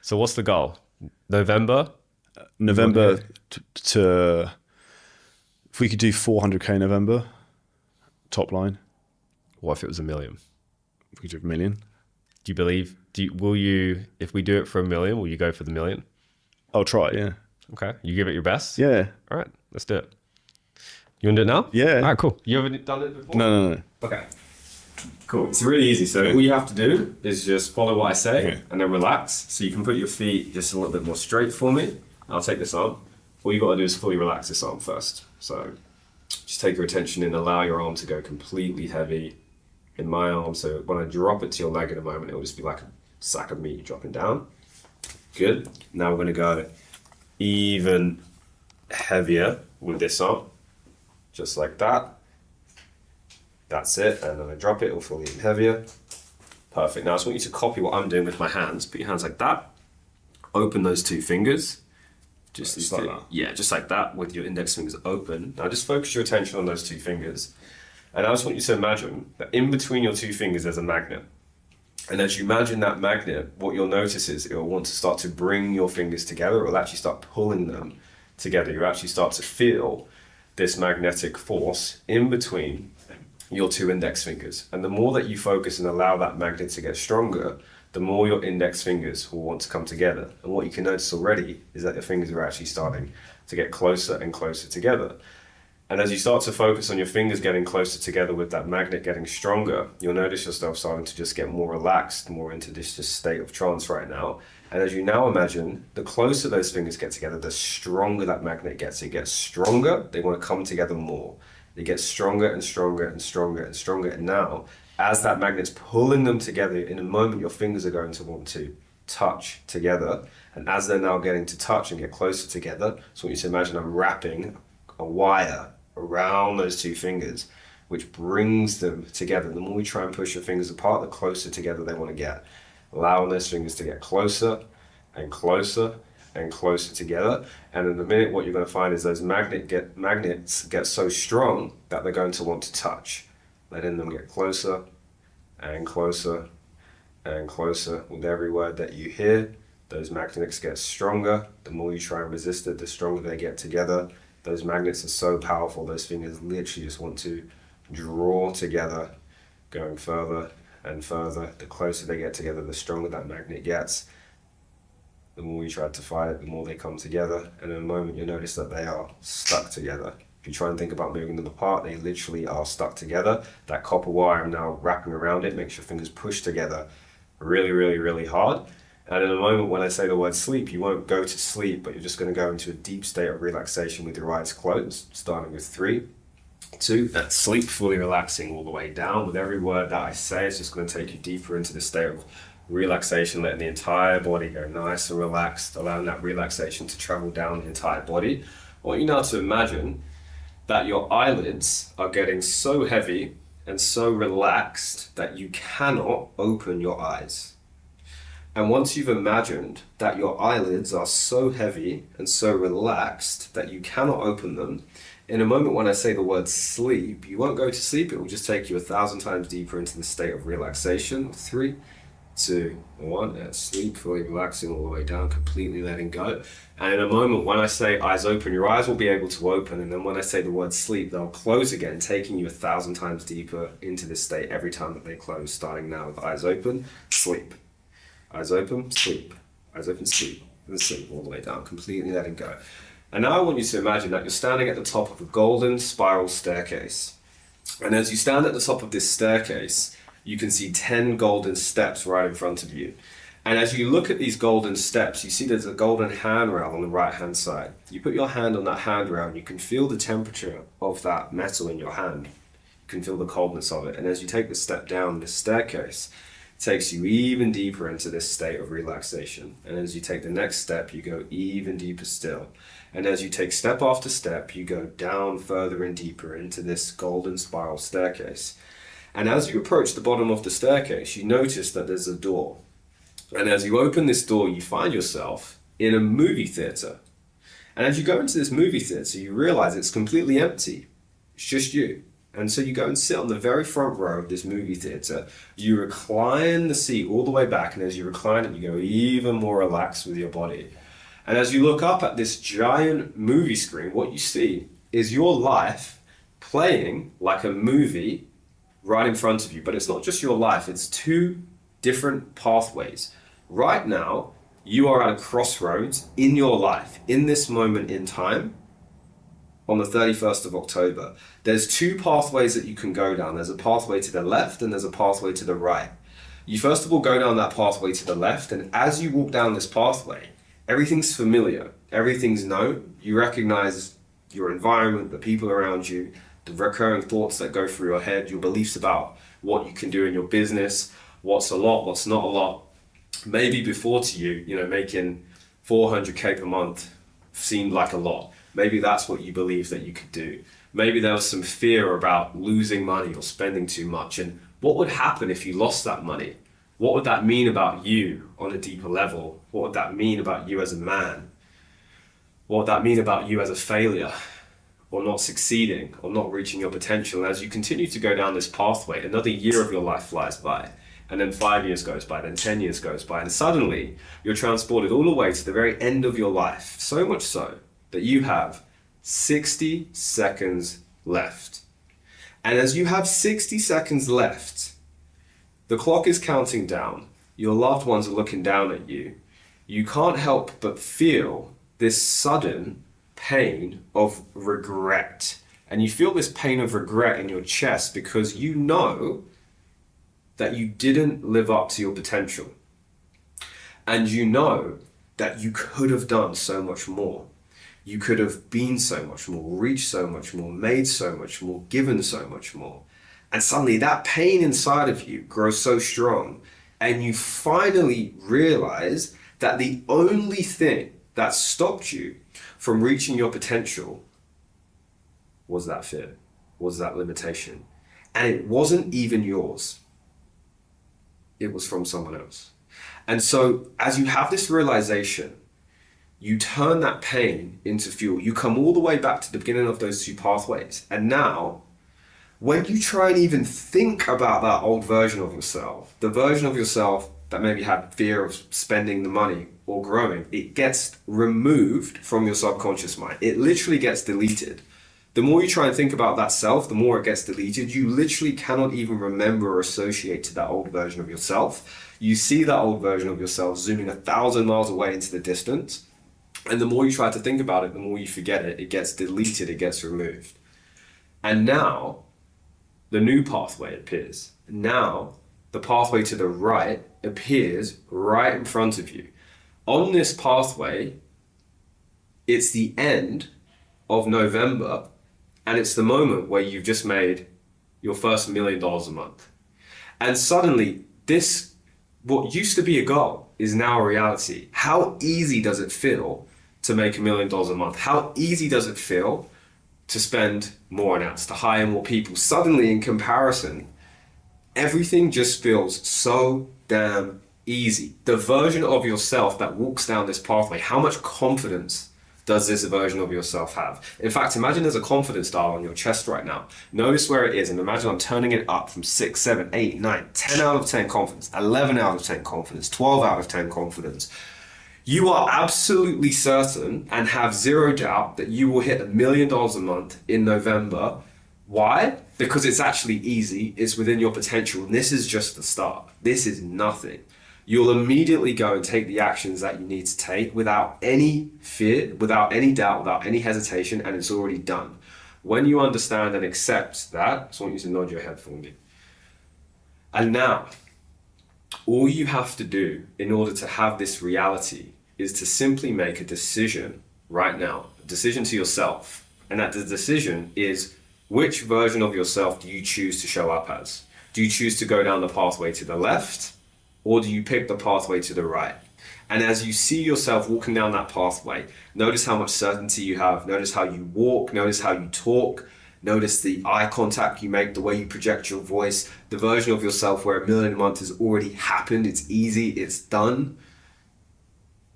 So what's the goal? November to if we could do 400k November, top line. What if it was 1 million? If we could do 1 million. Do you believe, will you, if we do it for 1 million, will you go for the 1 million? I'll try it, yeah. Okay. You give it your best? Yeah. All right, let's do it. You want to do it now? Yeah. All right, cool. You ever done it before? No. Okay. Cool. It's really easy. So all you have to do is just follow what I say and then relax. So you can put your feet just a little bit more straight for me. I'll take this arm. All you got to do is fully relax this arm first. So just take your attention and allow your arm to go completely heavy in my arm. So when I drop it to your leg in a moment, it will just be like a sack of meat dropping down. Good. Now we're going to go even heavier with this arm. Just like that. That's it. And then I drop it, it'll feel even heavier. Perfect. Now I just want you to copy what I'm doing with my hands. Put your hands like that. Open those two fingers. Just like that. Yeah, just like that with your index fingers open. Now just focus your attention on those two fingers. And I just want you to imagine that in between your two fingers there's a magnet. And as you imagine that magnet, what you'll notice is it will want to start to bring your fingers together. It will actually start pulling them together. You'll actually start to feel this magnetic force in between your two index fingers. And the more that you focus and allow that magnet to get stronger, the more your index fingers will want to come together. And what you can notice already is that your fingers are actually starting to get closer and closer together. And as you start to focus on your fingers getting closer together with that magnet getting stronger, you'll notice yourself starting to just get more relaxed, more into this just state of trance right now. And as you now imagine, the closer those fingers get together, the stronger that magnet gets. It gets stronger, they want to come together more. They get stronger and stronger and stronger and stronger. And now, as that magnet's pulling them together, in a moment your fingers are going to want to touch together. And as they're now getting to touch and get closer together, so I want you to imagine I'm wrapping a wire around those two fingers, which brings them together. The more we try and push your fingers apart, the closer together they want to get. Allowing those fingers to get closer and closer and closer together. And in a minute, what you're going to find is those magnets get so strong that they're going to want to touch. Letting them get closer and closer and closer. With every word that you hear, those magnets get stronger. The more you try and resist it, the stronger they get together. Those magnets are so powerful, those fingers literally just want to draw together, going further and further. The closer they get together, the stronger that magnet gets. The more you try to fight it, the more they come together. And in a moment, you'll notice that they are stuck together. If you try and think about moving them apart, they literally are stuck together. That copper wire I'm now wrapping around it makes your fingers push together really, really, really hard. And in a moment when I say the word sleep, you won't go to sleep, but you're just going to go into a deep state of relaxation with your eyes closed, starting with 3, 2, and sleep, fully relaxing all the way down. With every word that I say, it's just going to take you deeper into this state of relaxation, letting the entire body go nice and relaxed, allowing that relaxation to travel down the entire body. I want you now to imagine that your eyelids are getting so heavy and so relaxed that you cannot open your eyes. And once you've imagined that your eyelids are so heavy and so relaxed that you cannot open them, in a moment when I say the word sleep, you won't go to sleep, it will just take you 1,000 times deeper into the state of relaxation. 3, 2, 1, and sleep, fully relaxing all the way down, completely letting go. And in a moment when I say eyes open, your eyes will be able to open, and then when I say the word sleep, they'll close again, taking you 1,000 times deeper into this state every time that they close, starting now with eyes open, sleep. Eyes open, sleep. Eyes open, sleep. And sleep all the way down, completely letting go. And now I want you to imagine that you're standing at the top of a golden spiral staircase. And as you stand at the top of this staircase, you can see 10 golden steps right in front of you. And as you look at these golden steps, you see there's a golden handrail on the right-hand side. You put your hand on that handrail and you can feel the temperature of that metal in your hand. You can feel the coldness of it. And as you take the step down this staircase, takes you even deeper into this state of relaxation. And as you take the next step, you go even deeper still. And as you take step after step, you go down further and deeper into this golden spiral staircase. And as you approach the bottom of the staircase, you notice that there's a door. And as you open this door, you find yourself in a movie theater. And as you go into this movie theater, you realize it's completely empty. It's just you. And so you go and sit on the very front row of this movie theater. You recline the seat all the way back, and as you recline it, you go even more relaxed with your body. And as you look up at this giant movie screen, what you see is your life playing like a movie right in front of you. But it's not just your life, it's two different pathways. Right now, you are at a crossroads in your life, in this moment in time, on the 31st of October. There's two pathways that you can go down. There's a pathway to the left and there's a pathway to the right. You first of all go down that pathway to the left, and as you walk down this pathway, everything's familiar, everything's known. You recognize your environment, the people around you, the recurring thoughts that go through your head, your beliefs about what you can do in your business, what's a lot, what's not a lot. Maybe before to you, making 400K per month seemed like a lot. Maybe that's what you believe that you could do. Maybe there was some fear about losing money or spending too much. And what would happen if you lost that money? What would that mean about you on a deeper level? What would that mean about you as a man? What would that mean about you as a failure, or not succeeding, or not reaching your potential? And as you continue to go down this pathway, another year of your life flies by. And then 5 years goes by, then 10 years goes by, and suddenly you're transported all the way to the very end of your life. So much so that you have 60 seconds left. And as you have 60 seconds left, the clock is counting down. Your loved ones are looking down at you. You can't help but feel this sudden pain of regret. And you feel this pain of regret in your chest because you know that you didn't live up to your potential. And you know that you could have done so much more. You could have been so much more, reached so much more, made so much more, given so much more. And suddenly that pain inside of you grows so strong, and you finally realize that the only thing that stopped you from reaching your potential was that fear, was that limitation. And it wasn't even yours. It was from someone else. And so as you have this realization, you turn that pain into fuel. You come all the way back to the beginning of those two pathways. And now, when you try and even think about that old version of yourself, the version of yourself that maybe had fear of spending the money or growing, it gets removed from your subconscious mind. It literally gets deleted. The more you try and think about that self, the more it gets deleted. You literally cannot even remember or associate to that old version of yourself. You see that old version of yourself zooming 1,000 miles away into the distance. And the more you try to think about it, the more you forget it. It gets deleted, it gets removed. And now, the new pathway appears. Now, the pathway to the right appears right in front of you. On this pathway, it's the end of November, and it's the moment where you've just made your first $1 million a month. And suddenly, this, what used to be a goal, is now a reality. How easy does it feel to make $1 million a month? How easy does it feel to spend more on ads, to hire more people? Suddenly, in comparison, everything just feels so damn easy. The version of yourself that walks down this pathway, how much confidence does this version of yourself have? In fact, imagine there's a confidence dial on your chest right now. Notice where it is, and imagine I'm turning it up from 6, 7, 8, 9, 10 out of 10 confidence, 11 out of 10 confidence, 12 out of 10 confidence. You are absolutely certain and have zero doubt that you will hit $1 million a month in November. Why? Because it's actually easy, it's within your potential, and this is just the start. This is nothing. You'll immediately go and take the actions that you need to take without any fear, without any doubt, without any hesitation, and it's already done. When you understand and accept that, I just want you to nod your head for me. And now, all you have to do in order to have this reality is to simply make a decision right now, a decision to yourself. And that the decision is, which version of yourself do you choose to show up as? Do you choose to go down the pathway to the left, or do you pick the pathway to the right? And as you see yourself walking down that pathway, notice how much certainty you have, notice how you walk, notice how you talk, notice the eye contact you make, the way you project your voice, the version of yourself where $1 million a month has already happened, it's easy, it's done.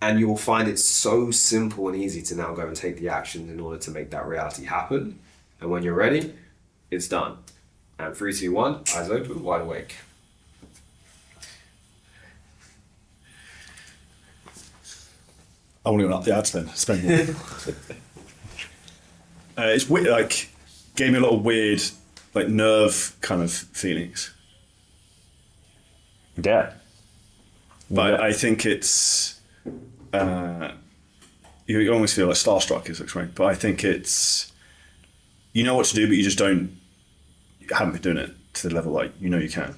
And you will find it so simple and easy to now go and take the actions in order to make that reality happen. And when you're ready, it's done. And 3, 2, 1, eyes open, wide awake. I want to go up the ads then. Spend more. It's weird, like, gave me a lot of weird, like, nerve kind of feelings. Yeah. But I think it's, you almost feel like starstruck is extreme. But I think it's, you know what to do, but you haven't been doing it to the level like you know you can.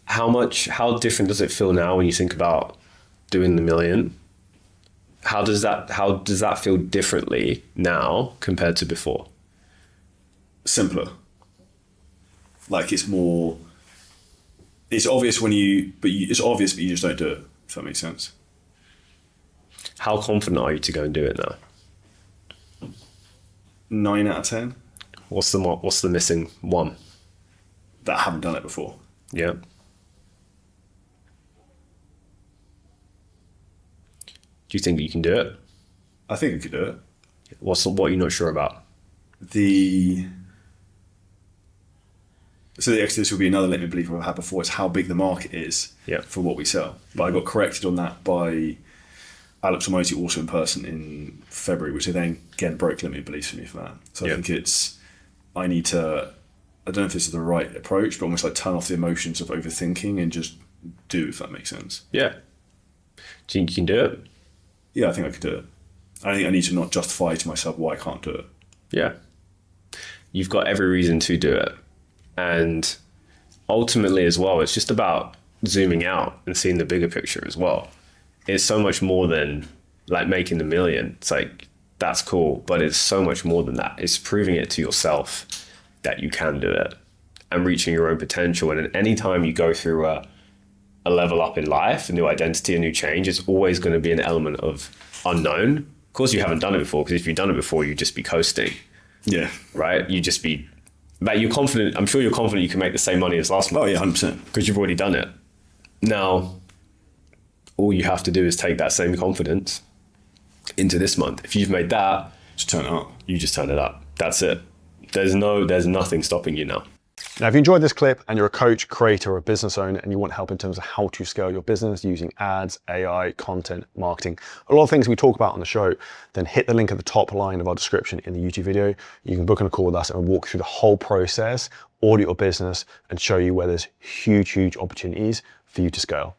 How different does it feel now when you think about doing the million? How does that feel differently now compared to before? Simpler. Like it's obvious it's obvious, but you just don't do it, if that makes sense. How confident are you to go and do it now? 9 out of 10. What's the missing one? That I haven't done it before. Yeah. Do you think that you can do it? I think I could do it. What are you not sure about? So this will be another let me believe I've had before, is how big the market is for what we sell. But I got corrected on that by Alex Almosi, also in person in February, which they then again broke let me believe for me for that. So I think I don't know if this is the right approach, but almost like turn off the emotions of overthinking and just do, if that makes sense. Yeah. Do you think you can do it? Yeah, I think I could do it. I think I need to not justify to myself why I can't do it. Yeah. You've got every reason to do it. And ultimately as well, it's just about zooming out and seeing the bigger picture as well. It's so much more than like making the million. It's like, that's cool, but it's so much more than that. It's proving it to yourself that you can do it and reaching your own potential. And at any time you go through a level up in life, a new identity, a new change, it's always going to be an element of unknown. Of course, you haven't done it before, because if you'd done it before, you'd just be coasting. Yeah. Right? You'd just be, but you're confident. I'm sure you're confident you can make the same money as last month. Oh yeah, 100%. Because you've already done it. Now, all you have to do is take that same confidence into this month. If you've made that, just turn it up. You just turn it up. That's it. There's nothing stopping you now. Now, if you enjoyed this clip and you're a coach, creator, or a business owner and you want help in terms of how to scale your business using ads, AI, content, marketing, a lot of things we talk about on the show, then hit the link at the top line of our description in the YouTube video. You can book in a call with us and we'll walk through the whole process, audit your business, and show you where there's huge, huge opportunities for you to scale.